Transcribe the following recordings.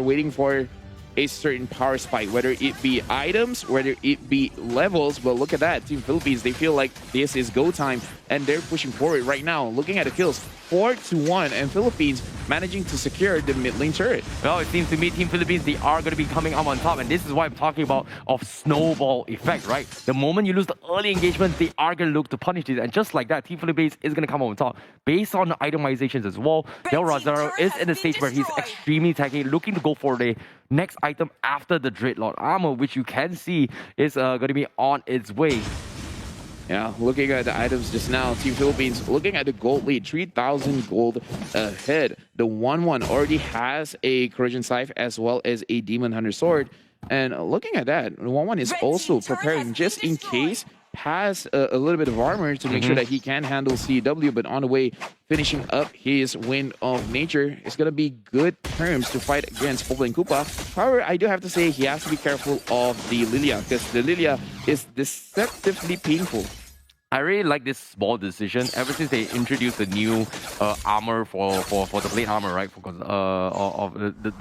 waiting for a certain power spike, whether it be items, whether it be levels. But look at that, Team Philippines, they feel like this is go time, and they're pushing forward right now. Looking at the kills, 4-1, and Philippines managing to secure the mid lane turret. Well, it seems to me Team Philippines, they are going to be coming up on top, and this is why I'm talking about of snowball effect, right? The moment you lose the early engagement, they are going to look to punish it, and just like that, Team Philippines is going to come up on top. Based on the itemizations as well, Del Rosario is in a stage where he's extremely tanky, looking to go for the next item after the Dreadlord armor, which you can see is going to be on its way. Yeah, looking at the items just now, Team Philippines looking at the gold lead, 3,000 gold ahead. The 1-1 already has a Corrosion Scythe as well as a Demon Hunter Sword. And looking at that, the 1-1 is also preparing just in case, has a little bit of armor to make sure that he can handle CW, but on the way, finishing up his Wind of Nature. It's going to be good terms to fight against Popo and Koopa. However, I do have to say he has to be careful of the Lilia, because the Lilia is deceptively painful. I really like this small decision ever since they introduced the new armor for the blade armor, right? Of the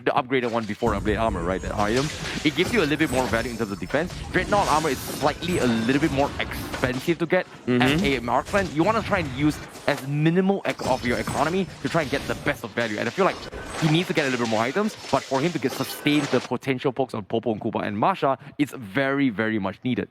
upgraded one before upgrade armor, right? That item. It gives you a little bit more value in terms of defense. Dreadnought armor is slightly a little bit more expensive to get as a marksman. You want to try and use as minimal of your economy to try and get the best of value. And I feel like he needs to get a little bit more items, but for him to sustain the potential pokes on Popo and Koopa and Masha, it's very, very much needed.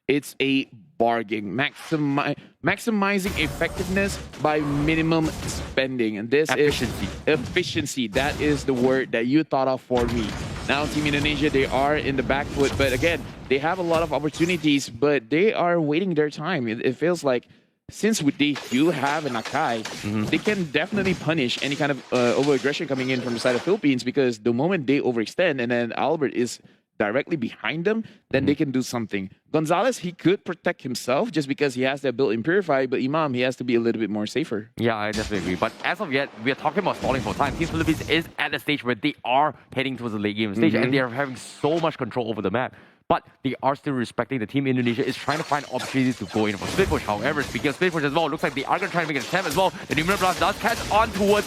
It's a bargain, maximizing effectiveness by minimum spending, and this efficiency. is efficiency. That is the word that you thought of for me. Now, Team Indonesia, they are in the back foot, but again, they have a lot of opportunities, but they are waiting their time. It feels like since they do have an Akai, they can definitely punish any kind of over-aggression coming in from the side of Philippines, because the moment they overextend and then Albert is directly behind them, then they can do something. Gonzalez, he could protect himself just because he has that built-in Purify, but Imam, he has to be a little bit more safer. Yeah, I definitely agree. But as of yet, we are talking about stalling for time. Team Philippines is at a stage where they are heading towards the late game stage, and they are having so much control over the map. But they are still respecting the Team Indonesia is trying to find opportunities to go in for split push. However, speaking of split push as well, looks like they are going to try and make an attempt as well. The Numenor Blast does catch on towards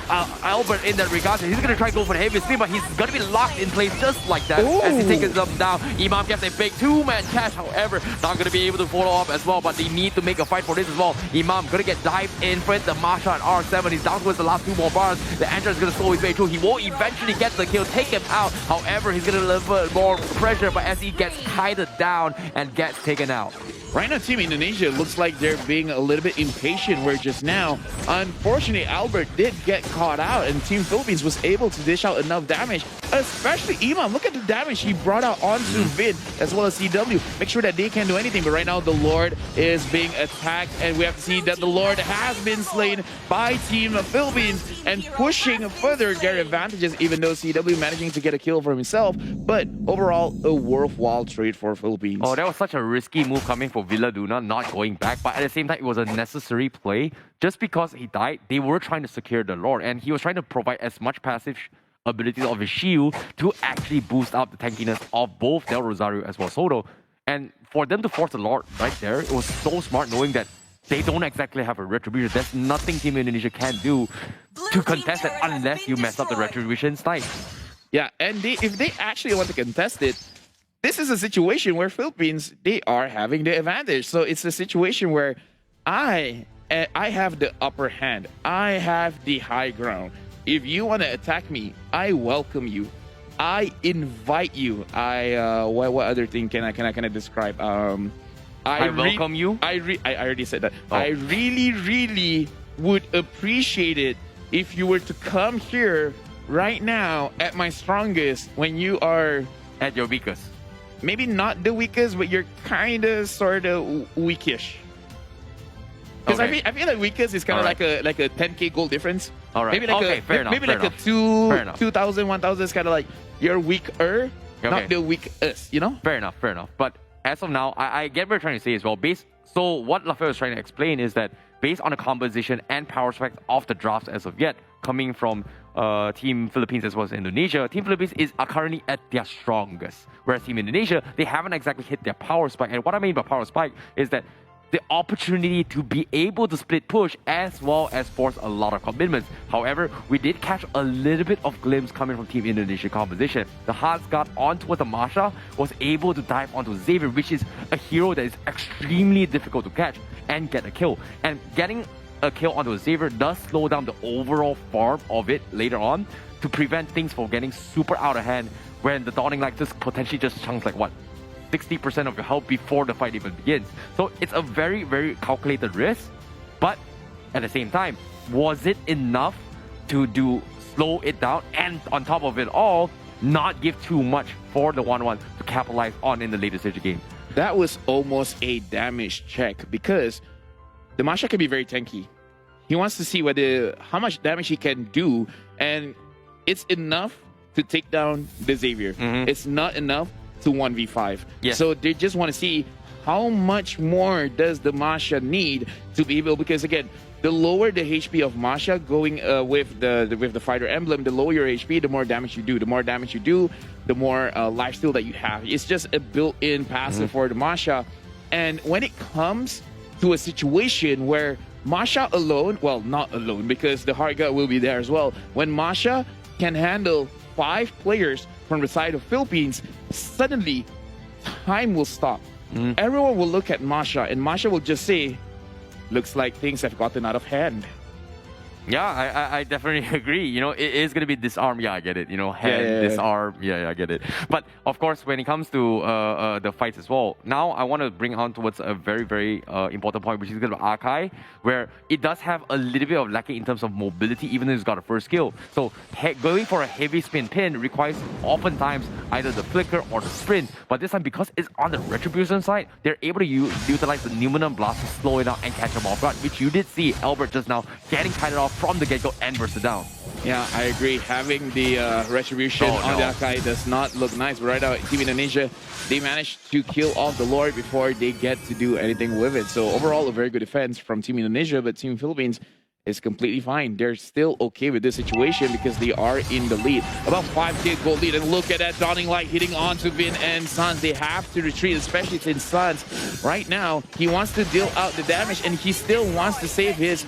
Albert in that regard. So he's going to try and go for the heavy spin, but he's going to be locked in place just like that as he takes them down. Imam gets a big two-man catch, however, not going to be able to follow up as well, but they need to make a fight for this as well. Imam going to get dived in front of the Masha and R7. He's down towards the last two more bars. The Andra is going to slow his way through. He will eventually get the kill, take him out. However, he's going to deliver more pressure, but as he gets tied down and gets taken out. Right now, Team Indonesia looks like they're being a little bit impatient, where just now, unfortunately, Albert did get caught out, and Team Philippines was able to dish out enough damage, especially Imam. Look at the damage he brought out onto Vid as well as CW. Make sure that they can't do anything, but right now, the Lord is being attacked, and we have to see that the Lord has been slain by Team Philippines and pushing further their advantages, even though CW managing to get a kill for himself. But overall, a worthwhile trade for Philippines. Oh, that was such a risky move coming from Villa Luna, not going back, but at the same time, it was a necessary play. Just because he died, they were trying to secure the Lord, and he was trying to provide as much passive abilities of his shield to actually boost up the tankiness of both Del Rosario as well as Soto. And for them to force the Lord right there, it was so smart, knowing that they don't exactly have a Retribution. There's nothing Team Indonesia can do to contest it unless you mess up the Retribution snipe. Yeah, and if they actually want to contest it, this is a situation where Philippines, they are having the advantage. So it's a situation where I have the upper hand. I have the high ground. If you want to attack me, I welcome you. I invite you. What other thing can I describe? I welcome you. I already said that. I really would appreciate it if you were to come here right now at my strongest when you are at your weakest. Maybe not the weakest, but you're kind of sort of weakish. Because I feel like weakest is kind of like a 10k gold difference. All right. Maybe like a 2,000, 1,000 is kind of like you're weaker, not the weakest, you know? Fair enough. But as of now, I get what you're trying to say as well. So what Lafayette was trying to explain is that based on the composition and power specs of the drafts as of yet, coming from Team Philippines as well as Indonesia, Team Philippines are currently at their strongest. Whereas Team Indonesia, they haven't exactly hit their power spike. And what I mean by power spike is that the opportunity to be able to split push as well as force a lot of commitments. However, we did catch a little bit of glimpse coming from Team Indonesia composition. The Hearts got on towards the Masha, was able to dive onto Xavier, which is a hero that is extremely difficult to catch and get a kill. And getting a kill onto Xavier does slow down the overall farm of it later on to prevent things from getting super out of hand when the Dawning Light just potentially just chunks like what? 60% of your health before the fight even begins. So it's a very, very calculated risk. But at the same time, was it enough to slow it down and on top of it all, not give too much for the 1-1 to capitalize on in the later stage of the game? That was almost a damage check because the Masha can be very tanky. He wants to see how much damage he can do, and it's enough to take down the Xavier. It's not enough to 1v5. Yes. So they just want to see how much more does the Masha need to be able, because again, the lower the HP of Masha going with the fighter emblem, the lower your HP, the more damage you do. The more damage you do, the more lifesteal that you have. It's just a built-in passive for the Masha. And when it comes to a situation where Masha alone, well, not alone, because the hard gut will be there as well. When Masha can handle 5 players from the side of Philippines, suddenly time will stop. Everyone will look at Masha, and Masha will just say, looks like things have gotten out of hand. Yeah, I definitely agree. You know, it is going to be disarm. Yeah, I get it. You know, hand, disarm. Yeah, I get it. But of course, when it comes to the fights as well, now I want to bring on towards a very, very important point, which is going to be Arkai, where it does have a little bit of lacking in terms of mobility, even though it's got a first skill. So going for a heavy spin pin requires oftentimes either the flicker or the sprint. But this time, because it's on the retribution side, they're able to utilize the Numinum Blast to slow it down and catch him off guard, which you did see Albert just now getting kited off from the get-go and burst it down. Yeah, I agree. Having the retribution on the Akai does not look nice. But right now, Team Indonesia, they managed to kill off the Lord before they get to do anything with it. So overall, a very good defense from Team Indonesia, but Team Philippines is completely fine. They're still okay with this situation because they are in the lead. About 5k gold lead, and look at that Dawning Light hitting onto Vin and Sans. They have to retreat, especially since Sans, right now, he wants to deal out the damage and he still wants to save his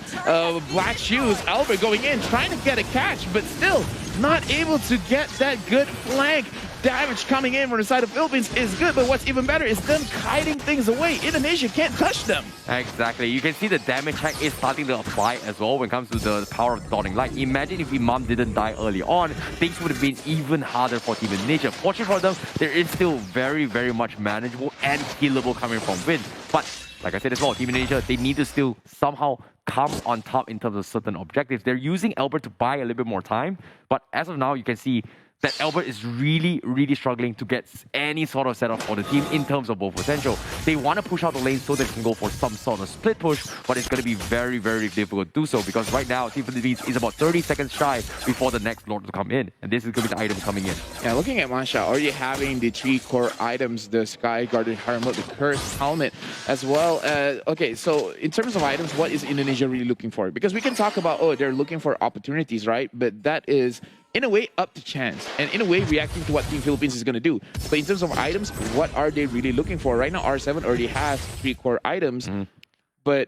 black shoes. Albert going in, trying to get a catch, but still not able to get that good flank. Damage coming in from the side of Philippines is good, but what's even better is them kiting things away. Indonesia can't touch them. Exactly. You can see the damage check is starting to apply as well when it comes to the power of the Dawning Light. Imagine if Imam didn't die early on, things would have been even harder for Team Indonesia. Fortunately for them, there is still very, very much manageable and killable coming from Win. But like I said as well, Team Indonesia, they need to still somehow come on top in terms of certain objectives. They're using Albert to buy a little bit more time, but as of now, you can see that Albert is really, really struggling to get any sort of setup for the team in terms of both potential. They want to push out the lane so they can go for some sort of split push, but it's going to be very, very difficult to do so because right now, Team Philippines is about 30 seconds shy before the next Lord to come in, and this is going to be the item coming in. Yeah, looking at Masha, already having the 3 core items, the Sky Guardian Helmet, the Cursed Helmet, as well as... Okay, so in terms of items, what is Indonesia really looking for? Because we can talk about, oh, they're looking for opportunities, right? But that is, in a way, up to chance, and in a way, reacting to what Team Philippines is going to do. But in terms of items, what are they really looking for? Right now, R7 already has 3 core items, but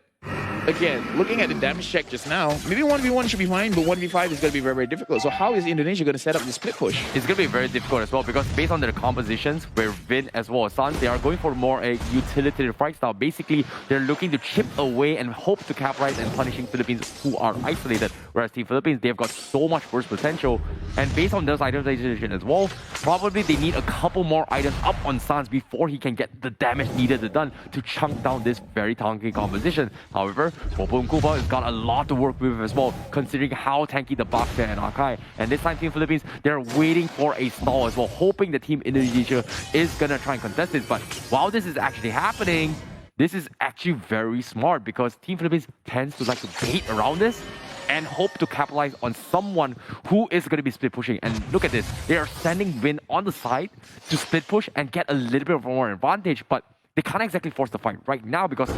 again, looking at the damage check just now, maybe 1v1 should be fine, but 1v5 is going to be very, very difficult. So how is Indonesia going to set up the split push? It's going to be very difficult as well because based on their compositions, where Vin as well as Sans, they are going for more a utilitarian fight style. Basically, they're looking to chip away and hope to capitalize and punishing Philippines who are isolated. Whereas Team Philippines, they've got so much burst potential. And based on those itemization as well, probably they need a couple more items up on Sans before he can get the damage needed done to chunk down this very tanky composition. However, Popo and Kupa has got a lot to work with as well, considering how tanky the Bakta and Akai. And this time, Team Philippines, they're waiting for a stall as well, hoping the Team Indonesia is going to try and contest this. But while this is actually happening, this is actually very smart because Team Philippines tends to like to bait around this and hope to capitalize on someone who is going to be split pushing. And look at this. They are sending Vin on the side to split push and get a little bit of more advantage, but they can't exactly force the fight right now because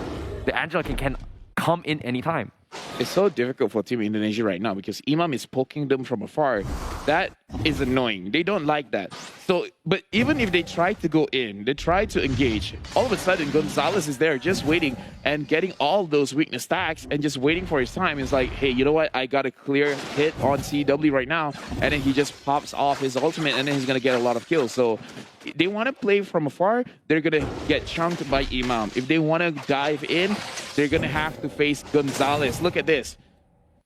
the Angela can come in anytime. It's so difficult for Team Indonesia right now because Imam is poking them from afar. That is annoying. They don't like that. So, but even if they try to go in, they try to engage, all of a sudden Gonzalez is there just waiting and getting all those weakness stacks and just waiting for his time. It's like, hey, you know what? I got a clear hit on CW right now. And then he just pops off his ultimate and then he's going to get a lot of kills. So they want to play from afar. They're going to get chunked by Imam. If they want to dive in, they're going to have to face Gonzalez. Look at this.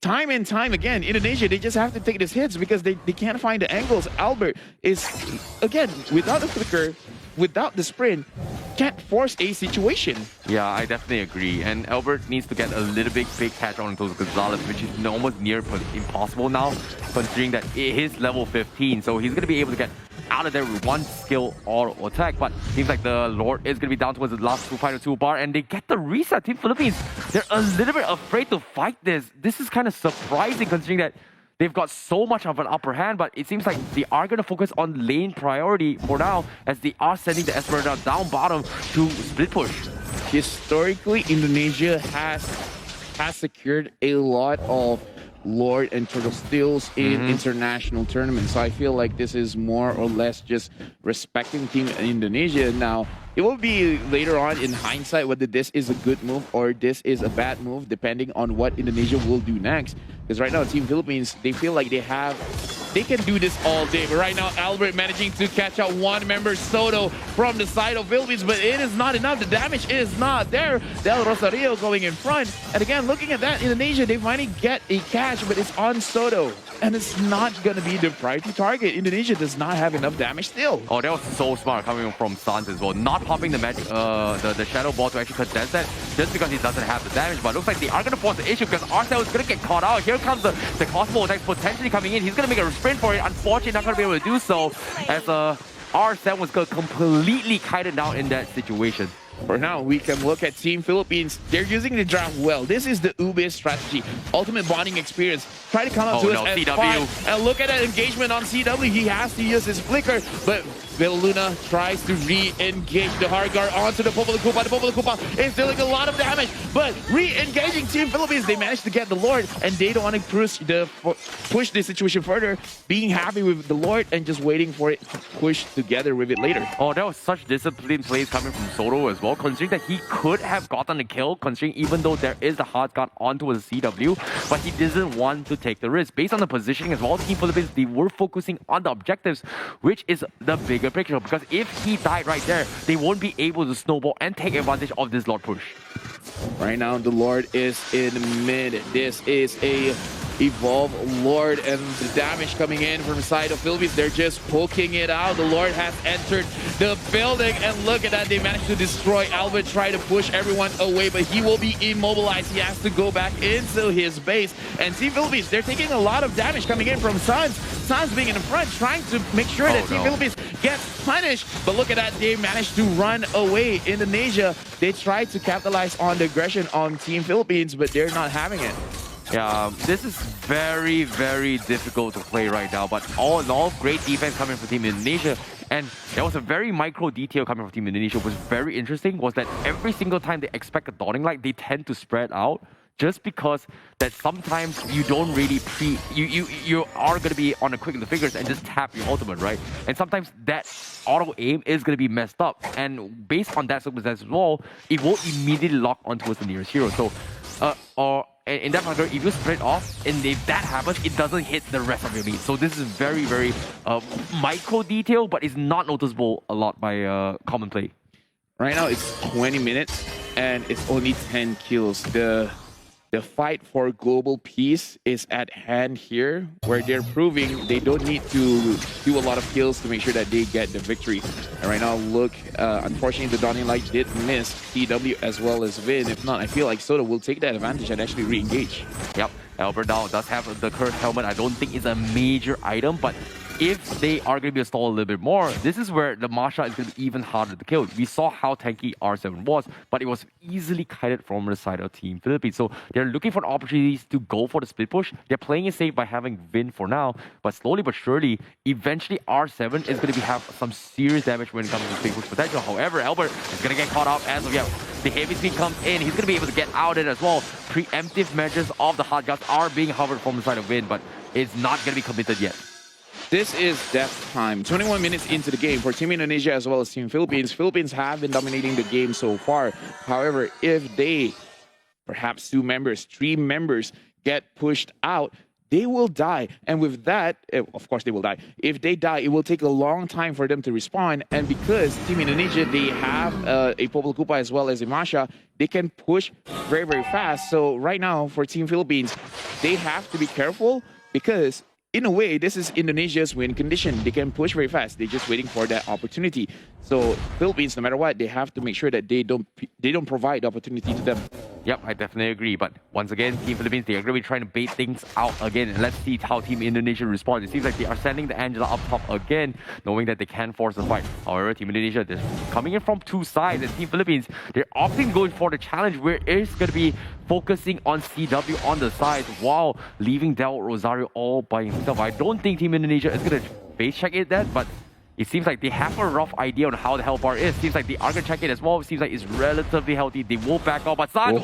Time and time again, Indonesia, they just have to take these hits because they can't find the angles. Albert is, again, without the flicker, without the sprint, can't force a situation. Yeah, I definitely agree. And Albert needs to get a little bit big catch on those Gonzalez, which is almost near impossible now, considering that it is level 15. So he's going to be able to get out of there with one skill auto attack, but seems like the Lord is going to be down towards the last final two bar, and they get the reset. Team Philippines, they're a little bit afraid to fight this. This is kind of surprising considering that they've got so much of an upper hand, but it seems like they are going to focus on lane priority for now as they are sending the Esmeralda down bottom to split push. Historically, Indonesia has secured a lot of Lord and Turtle Steals in international tournaments. So I feel like this is more or less just respecting Team Indonesia. Now, it will be later on in hindsight whether this is a good move or this is a bad move, depending on what Indonesia will do next. Because right now, Team Philippines, they feel like they can do this all day. But right now, Albert managing to catch out one member, Soto, from the side of Philippines, but it is not enough. The damage is not there. Del Rosario going in front. And again, looking at that, Indonesia, they finally get a catch, but it's on Soto. And it's not going to be the priority target. Indonesia does not have enough damage still. Oh, that was so smart coming from Sans as well. Not popping the magic, the Shadow Ball to actually contest that just because he doesn't have the damage. But it looks like they are going to force the issue because Arcel is going to get caught out. Here comes the Cosmo attack potentially coming in. He's going to make a sprint for it. Unfortunately, not going to be able to do so as R7 was going to completely kite it down in that situation. For now, we can look at Team Philippines. They're using the draft well. This is the Ube strategy. Ultimate bonding experience. Try to come up to us at CW. 5. And look at that engagement on CW. He has to use his flicker, but Luna tries to re-engage the hard guard onto the Popolo Kupa. The Popolo Kupa is dealing a lot of damage, but re-engaging Team Philippines. They managed to get the Lord, and they don't want to push this situation further, being happy with the Lord and just waiting for it to push together with it later. Oh, that was such disciplined plays coming from Soto as well, considering that he could have gotten a kill, considering even though there is the hard guard onto a CW, but he doesn't want to take the risk. Based on the positioning as well, Team Philippines, they were focusing on the objectives, which is the bigger picture, because if he died right there, they won't be able to snowball and take advantage of this Lord push. Right now, the Lord is in mid. This is a Evolve Lord, and the damage coming in from the side of Philippines, they're just poking it out. The Lord has entered the building, and look at that, they managed to destroy Albert, try to push everyone away, but he will be immobilized. He has to go back into his base. And Team Philippines, they're taking a lot of damage coming in from Sans. Sans being in the front, trying to make sure that Team Philippines gets punished. But look at that, they managed to run away. Indonesia, they tried to capitalize on the aggression on Team Philippines, but they're not having it. Yeah, this is very, very difficult to play right now, but all in all, great defense coming from Team Indonesia. And there was a very micro detail coming from Team Indonesia, which was very interesting, was that every single time they expect a dawning light, they tend to spread out, just because that sometimes you don't really you are going to be on a quick of the fingers and just tap your ultimate, right? And sometimes that auto aim is going to be messed up, and based on that circumstance as well, it won't immediately lock onto the nearest hero. So or in that matter, if you spread off and if that happens, it doesn't hit the rest of your meat. So this is very, very micro detail, but it's not noticeable a lot by common play. Right now, it's 20 minutes and it's only 10 kills. The fight for global peace is at hand here, where they're proving they don't need to do a lot of kills to make sure that they get the victory. And right now, look, unfortunately, the Dawning Light did miss TW as well as Vin. If not, I feel like Soda will take that advantage and actually re-engage. Yep, Albert now does have the cursed helmet. I don't think it's a major item, but if they are going to be installed a little bit more, this is where the Masha is going to be even harder to kill. We saw how tanky R7 was, but it was easily kited from the side of Team Philippines. So they're looking for opportunities to go for the split push. They're playing it safe by having Vin for now, but slowly but surely, eventually R7 is going to have some serious damage when it comes to split push potential. However, Albert is going to get caught up as of yet. The heavy speed comes in. He's going to be able to get out of it as well. Preemptive measures of the hard guards are being hovered from the side of Vin, but it's not going to be committed yet. This is death time. 21 minutes into the game for Team Indonesia as well as Team Philippines. Philippines have been dominating the game so far. However, if they, perhaps 2 members, 3 members, get pushed out, they will die. And with that, of course they will die. If they die, it will take a long time for them to respawn. And because Team Indonesia, they have a Popol Kupa as well as a Masha, they can push very, very fast. So right now for Team Philippines, they have to be careful because in a way, this is Indonesia's win condition. They can push very fast. They're just waiting for that opportunity. So Philippines, no matter what, they have to make sure that they don't provide the opportunity to them. Yep, I definitely agree. But once again, Team Philippines, they are going to be trying to bait things out again. And let's see how Team Indonesia responds. It seems like they are sending the Angela up top again, knowing that they can force the fight. However, Team Indonesia, they're coming in from 2 sides. And Team Philippines, they're opting going for the challenge where it's going to be focusing on CW on the side while leaving Del Rosario all by himself. I don't think Team Indonesia is going to base check it that, but it seems like they have a rough idea on how the hell bar is. Seems like they are going to check it as well. It seems like it's relatively healthy. They will back off. But San,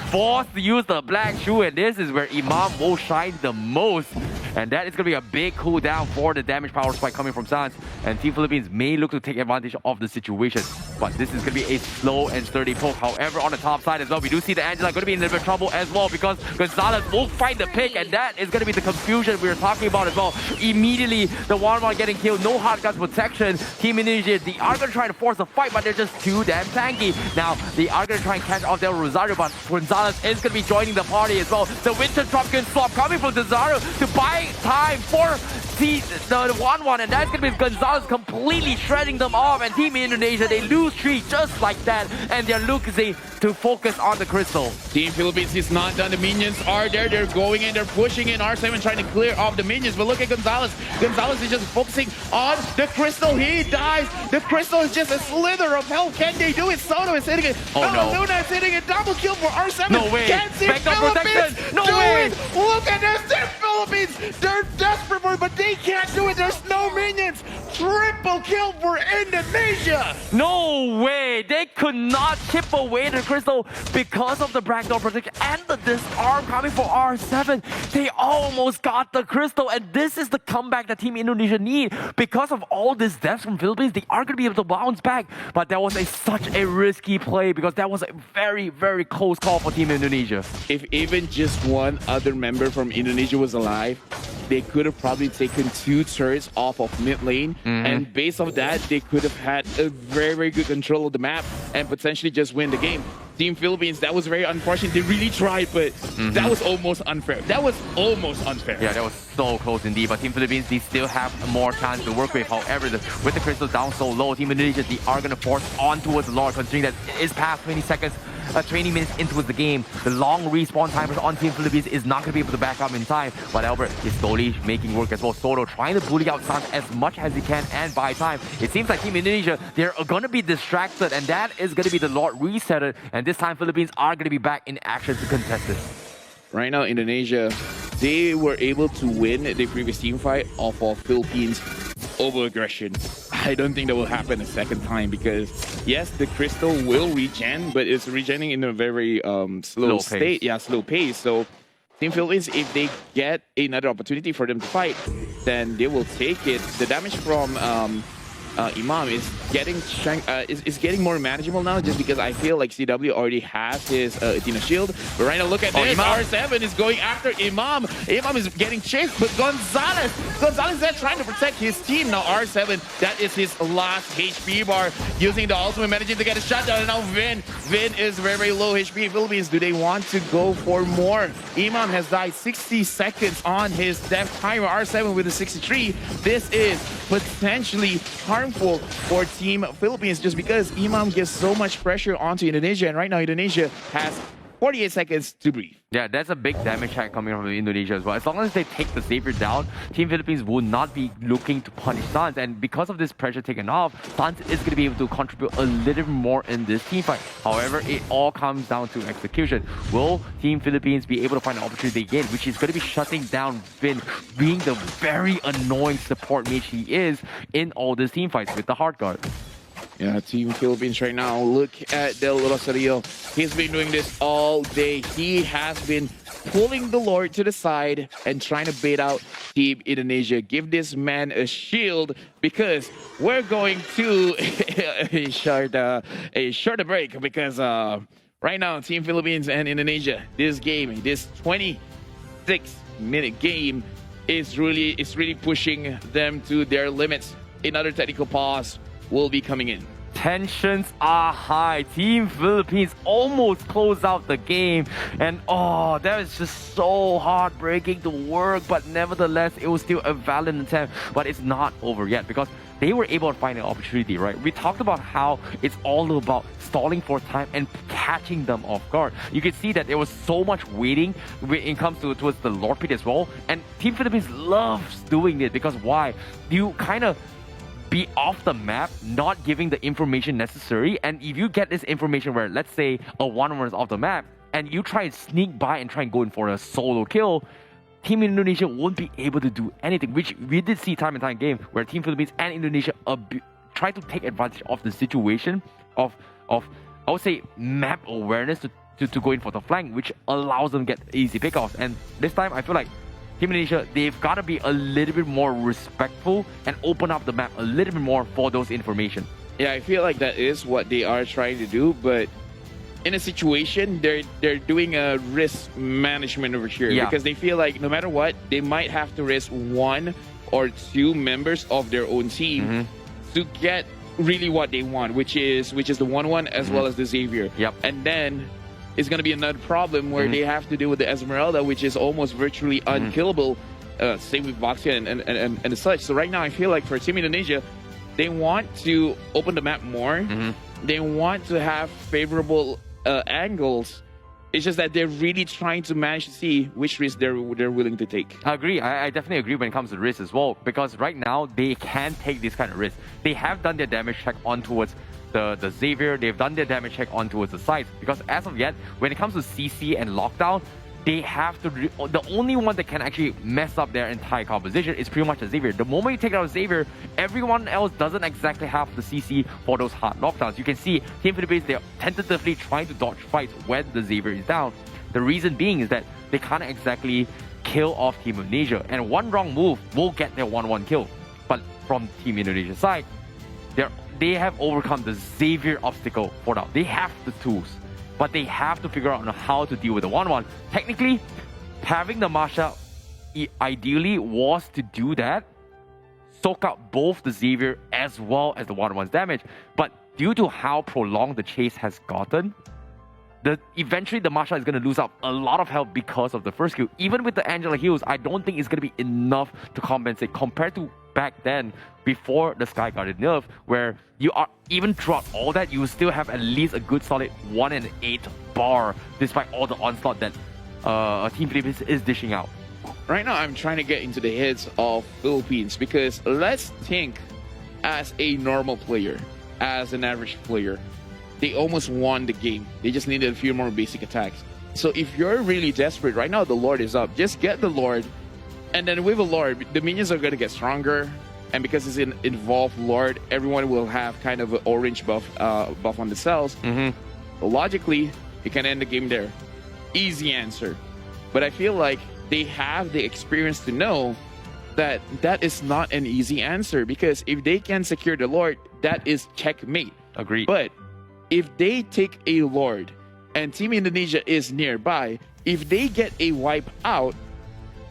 forced to use the black shoe. And this is where Imam will shine the most. And that is going to be a big cooldown for the damage power spike coming from Sans. And Team Philippines may look to take advantage of the situation. But this is going to be a slow and sturdy poke. However, on the top side as well, we do see the Angela going to be in a little bit of trouble as well because Gonzalez will find the pick. And that is going to be the confusion we were talking about as well. Immediately, the 1-1 getting killed. No hard guns protection. Team Indonesia, they are going to try to force a fight, but they're just too damn tanky. Now, they are going to try and catch off Del Rosario, but Gonzalez is going to be joining the party as well. The Winter Trumpkin swap coming from Rosario to buy time for the 1-1, and that's going to be Gonzalez completely shredding them off, and Team Indonesia, they lose 3 just like that, and they're losing to focus on the crystal. Team Philippines is not done. The minions are there. They're going in. They're pushing in. R7 trying to clear off the minions, but look at Gonzalez. Gonzalez is just focusing on the crystal. He dies. The crystal is just a slither of health. Can they do it? Soto is hitting it. Oh no. Luna is hitting it. Double kill for R7. No way. Can't see Philippines No do way. it. Look at this. They're Philippines. They're desperate for it, but they can't do it. There's no minions. Triple kill for Indonesia. No way. They could not chip away the crystal because of the backdoor protection and the disarm coming for R7. They almost got the crystal, and this is the comeback that Team Indonesia need. Because of all this deaths from Philippines, they are going to be able to bounce back. But that was such a risky play because that was a very, very close call for Team Indonesia. If even just one other member from Indonesia was alive, they could have probably taken 2 turrets off of mid lane. And based on that, they could have had a very, very good control of the map and potentially just win the game. Team Philippines, that was very unfortunate. They really tried, but that was almost unfair. That was almost unfair. Yeah, that was so close indeed. But Team Philippines, they still have more chance to work with. However, with the crystal down so low, Team Indonesia, they are going to force on towards the Lord, considering that it is past 20 seconds. 20 minutes into the game, the long respawn timers on Team Philippines is not going to be able to back up in time. But Albert is slowly making work as well. Soto trying to bully out Sans as much as he can and buy time. It seems like Team Indonesia, they're going to be distracted, and that is going to be the Lord resetter. And this time, Philippines are going to be back in action to contest this. Right now, Indonesia, they were able to win the previous team fight off of Philippines over aggression. I don't think that will happen a second time because, yes, the crystal will regen, but it's regenerating in a very slow state. Pace. Yeah, slow pace. So Team Philippines, if they get another opportunity for them to fight, then they will take it. The damage from Imam is getting more manageable now, just because I feel like CW already has his Athena shield. But right now, look at this. R7 is going after Imam. Imam is getting chased, but Gonzalez is there trying to protect his team. Now R7, that is his last HP bar, using the ultimate, managing to get a shutdown. And now Vin is very, very low HP. Philippines, do they want to go for more? Imam has died 60 seconds on his death timer. R7 with a 63. This is potentially harmful for Team Philippines, just because Imam gives so much pressure onto Indonesia, and right now Indonesia has 48 seconds to breathe. Yeah, that's a big damage hack coming from Indonesia as well. As long as they take the Savior down, Team Philippines will not be looking to punish Sans. And because of this pressure taken off, Sans is going to be able to contribute a little more in this team fight. However, it all comes down to execution. Will Team Philippines be able to find an opportunity again, which is going to be shutting down Vin, being the very annoying support mage he is in all these team fights with the hard guard. Yeah, Team Philippines right now, look at Del Rosario. He's been doing this all day. He has been pulling the Lord to the side and trying to bait out Team Indonesia. Give this man a shield because we're going to a shorter break because right now Team Philippines and Indonesia, this 26-minute game is really pushing them to their limits. Another technical pause will be coming in. Tensions are high. Team Philippines almost closed out the game. And that is just so heartbreaking to work. But nevertheless, it was still a valiant attempt. But it's not over yet because they were able to find an opportunity, right? We talked about how it's all about stalling for time and catching them off guard. You can see that there was so much waiting when it comes towards the Lord Pit as well. And Team Philippines loves doing it because why? You kind of be off the map, not giving the information necessary. And if you get this information where, let's say, a 1-1 is off the map, and you try and sneak by and try and go in for a solo kill, Team Indonesia won't be able to do anything, which we did see time and time game where Team Philippines and Indonesia try to take advantage of the situation of I would say map awareness to go in for the flank, which allows them to get easy pickoffs. And this time, I feel like Team Indonesia, they've got to be a little bit more respectful and open up the map a little bit more for those information. Yeah, I feel like that is what they are trying to do, but in a situation, they're doing a risk management over here because they feel like no matter what, they might have to risk 1 or 2 members of their own team to get really what they want, which is the 1-1 as well as the Xavier. Yep. And then it's going to be another problem where they have to deal with the Esmeralda, which is almost virtually unkillable. Same with Voxia and such. So right now, I feel like for Team Indonesia, they want to open the map more. They want to have favorable angles. It's just that they're really trying to manage to see which risk they're willing to take. I agree. I definitely agree when it comes to risk as well, because right now they can take this kind of risk. They have done their damage check on towards the Xavier. They've done their damage check on towards the sites, because as of yet, when it comes to CC and lockdown, they have to the only one that can actually mess up their entire composition is pretty much the Xavier. The moment you take out Xavier, everyone else doesn't exactly have the CC for those hard lockdowns. You can see Team Philippines, they're tentatively trying to dodge fights when the Xavier is down. The reason being is that they can't exactly kill off Team Indonesia, and one wrong move will get their 1-1 kill. But from Team Indonesia's side, they have overcome the Xavier obstacle for now. They have the tools, but they have to figure out how to deal with the 1-1. Technically, having the Masha ideally was to do that, soak out both the Xavier as well as the 1-1's damage. But due to how prolonged the chase has gotten, eventually the Masha is going to lose out a lot of health because of the first kill. Even with the Angela heals, I don't think it's going to be enough to compensate compared to back then, before the Sky Guardian nerf, where you are, even throughout all that, you still have at least a good solid 1 and 8 bar, despite all the onslaught that Team Philippines is dishing out. Right now, I'm trying to get into the heads of Philippines, because let's think as a normal player, as an average player, they almost won the game. They just needed a few more basic attacks. So if you're really desperate, right now the Lord is up. Just get the Lord, and then with a Lord, the minions are going to get stronger. And because it's an involved Lord, everyone will have kind of an orange buff on the cells. Logically, you can end the game there. Easy answer. But I feel like they have the experience to know that that is not an easy answer, because if they can secure the Lord, that is checkmate. Agreed. But if they take a Lord and Team Indonesia is nearby, if they get a wipe out,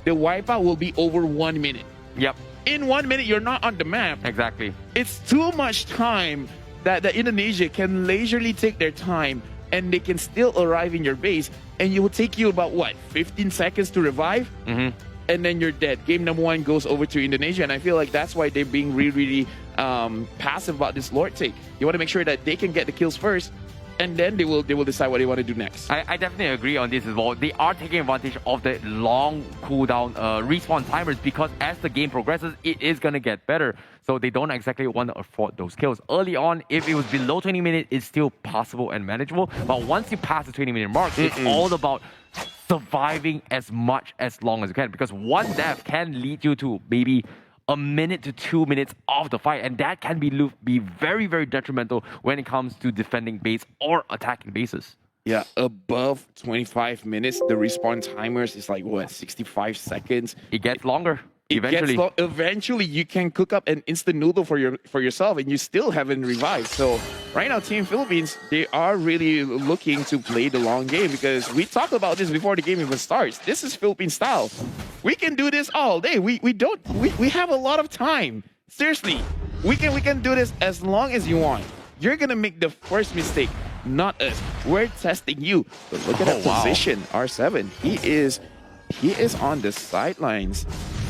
the wipeout will be over 1 minute. Yep. In 1 minute, you're not on the map. Exactly. It's too much time that the Indonesia can leisurely take their time, and they can still arrive in your base, and it will take you about, what, 15 seconds to revive? And then you're dead. Game number 1 goes over to Indonesia, and I feel like that's why they're being really passive about this Lord take. You want to make sure that they can get the kills first, and then they will decide what they want to do next. I definitely agree on this as well. They are taking advantage of the long cooldown respawn timers, because as the game progresses, it is going to get better. So they don't exactly want to afford those kills. Early on, if it was below 20 minutes, it's still possible and manageable. But once you pass the 20-minute mark, it's all about surviving as much as long as you can, because one death can lead you to maybe a minute to 2 minutes of the fight, and that can be very, very detrimental when it comes to defending base or attacking bases. Yeah, above 25 minutes, the respawn timers is like, what, 65 seconds? It gets longer. Eventually. Eventually, you can cook up an instant noodle for yourself, and you still haven't revived. So right now, Team Philippines, they are really looking to play the long game, because we talked about this before the game even starts. This is Philippine style. We can do this all day. We have a lot of time. Seriously, we can do this as long as you want. You're gonna make the first mistake, not us. We're testing you. But look at that position, R7. He is on the sidelines.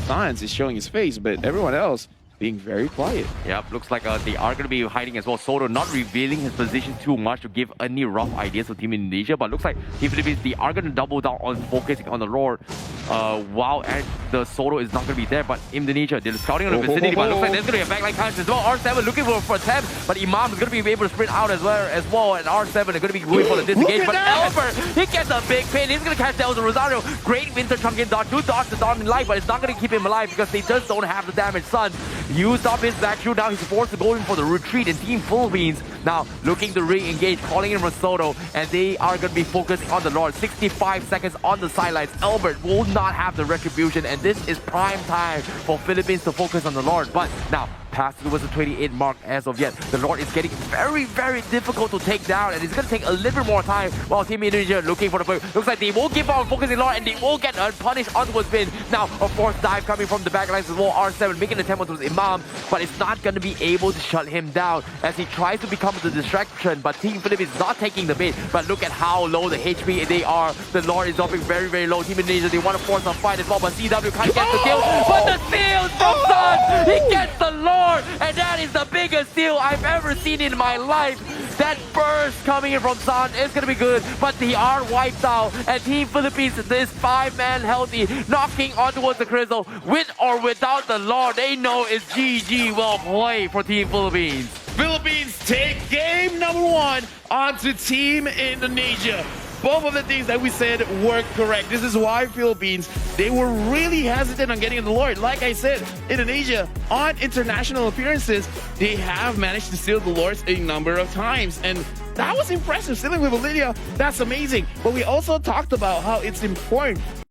Sans is showing his face, but everyone else being very quiet. Yep, looks like they are going to be hiding as well. Soto not revealing his position too much to give any rough ideas to Team Indonesia, but looks like Team Philippines, they are going to double down on focusing on the Lord. While the Soto is not going to be there, but Indonesia, they're scouting on the vicinity, but looks like there's going to be a backline clash as well. R7 looking for a attempt, but Imam is going to be able to sprint out as well, and R7 are going to be going for the disengage, but Albert, he gets a big pin. He's going to catch down the Rosario. Great Winter Chunkin dodge, do dodge the Dawn in life, but it's not going to keep him alive because they just don't have the damage. Sun used up his back shoot. Now he's forced to go in for the retreat, and Team Philippines now looking to re-engage, calling in from Soto, and they are going to be focusing on the Lord. 65 seconds on the sidelines. Albert will not have the retribution, and this is prime time for Philippines to focus on the Lord. But now, past towards the 28 mark as of yet, the Lord is getting very, very difficult to take down, and it's going to take a little bit more time while Team Indonesia looking for the play. Looks like they will give up on focusing Lord, and they will get punished onto a spin. Now, a fourth dive coming from the backlines as well. R7 making an attempt onto Imam, but it's not going to be able to shut him down as he tries to become the distraction, but Team Philippines is not taking the bait. But look at how low the HP they are. The Lord is dropping very, very low. Team Indonesia, they want to force a fight as well, but CW can't get the kill. But the steal from Sun! He gets the Lord, and that is the biggest steal I've ever seen in my life. That burst coming in from Sun is going to be good, but they are wiped out, and Team Philippines, this 5-man healthy, knocking on towards the crystal. With or without the Lord, they know it's GG. Well played for Team Philippines. Philippines take game number 1 onto Team Indonesia. Both of the things that we said were correct. This is why Philippines, they were really hesitant on getting the Lord. Like I said, Indonesia, on international appearances, they have managed to steal the Lords a number of times. And that was impressive. Stealing with Olivia, that's amazing. But we also talked about how it's important